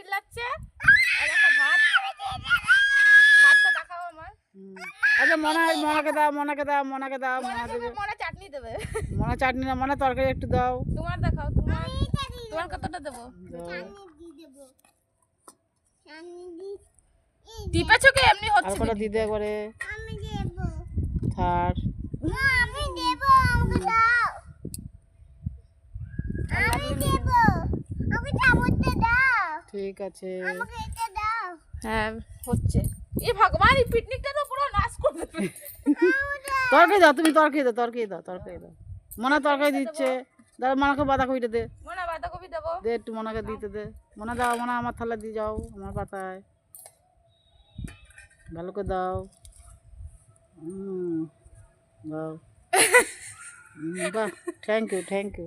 চিল্লাচ্ছে। আর দেখো ভাতটা দেখাও আমার। আচ্ছা মনাকে দাও মনা দেবে। মনে চাটনি দেবে। মনা চাটনি না মনা তরকারি একটু দাও। তোমার দেখাও তোমার কতটা দেবো? টিপেছো কি এমনি আর হচ্ছে? কটা দিতে একবারে থার। ঠিক আছে হ্যাঁ হচ্ছে। এই ভগবান এই পিকনিকটা তো পুরো নাশ করে দেবে। তরকারি দাও তুমি তরকারি দাও মনা তরকারি দিচ্ছে। দাও মনাকে বাঁধাকপিটা দে। মনে বাঁধাকপি দেবো। দে একটু মনাকে দিতে দে। মনা দাও মনা আমার থালা দিয়ে যাও আমার পাতায় ভালো করে দাও। দাও বাহ থ্যাংক ইউ।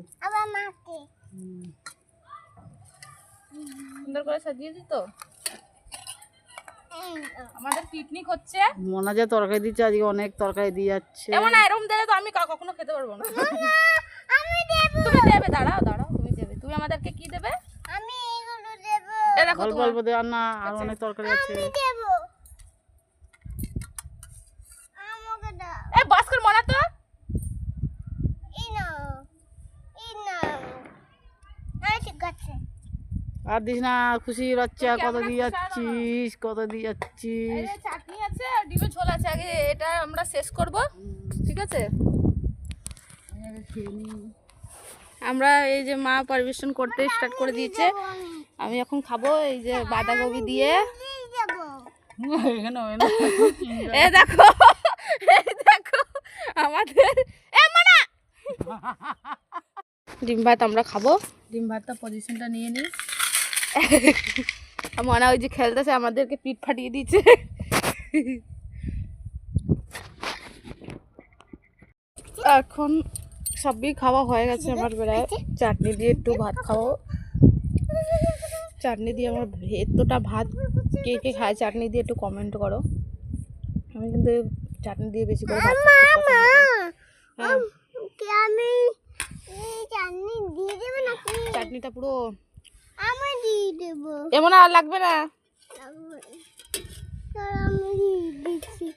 সুন্দর করে সাজিয়ে দিত। আমাদের পিকনিক হচ্ছে। মনা যে তরকারি দিচ্ছে আজকে অনেক তরকারি দিয়ে যাচ্ছে। এমন এরকম দিলে তো আমি কখনো খেতে পারবো না। তুমি দেবে, দাঁড়াও তুমি দেবে। তুমি আমাদেরকে কি দেবে? আমি এগুলো দেব। এই দেখো অল্প অল্প দে আর না আর অনেক তরকারি আছে। আমি দেব। আমাকে দাও। এই বাস কর মনা তো। ইনো। এই ঠিক আছে। আর দিস না খুশি বাচ্চা কত দিয়ে যাচ্ছিস এই যে চাটনি আছে আর ডিমের ঝোল আছে, আগে এটা আমরা শেষ করব। ঠিক আছে আমরা এই যে মা পরিবেশন করতে স্টার্ট করে দিয়েছে। আমি এখন খাবো এই যে বাঁধাকপি দিয়ে। এই দেখো আমাদের ডিম ভাত আমরা খাবো। ডিম ভাতটা পজিশনটা নিয়ে নিই। মনে ওই যে খেলতেছে আমাদেরকে পিঠ ফাটিয়ে দিয়েছে। এখন সবই খাওয়া হয়ে গেছে আমার বেলায়। চাটনি দিয়ে একটু ভাত খাবো। চাটনি দিয়ে আমার এতটা ভাত কে কে খায় চাটনি দিয়ে একটু কমেন্ট করো। আমি কিন্তু চাটনি দিয়ে বেশি করে ভাত খেতে পছন্দ করি। হ্যাঁ চাটনিটা পুরো আমি দিয়ে দেব। এমন আর লাগবে না।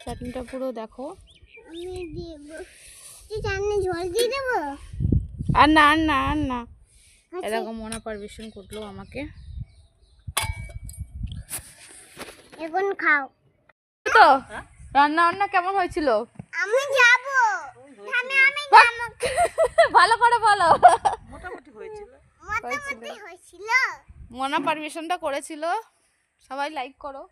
চাটনিটা পুরো দেখো। আমি দেব। চাটনি ঝোল দিয়ে দেব। আর না এরকম মনে পারমিশন করলো আমাকে। এখন খাও তো। রান্না কেমন হয়েছিল? আমি যাব। ভালো করে বলো। মোটামুটি হয়েছিল। মনা পারমিশনটা করেছিল। সবাই লাইক করো।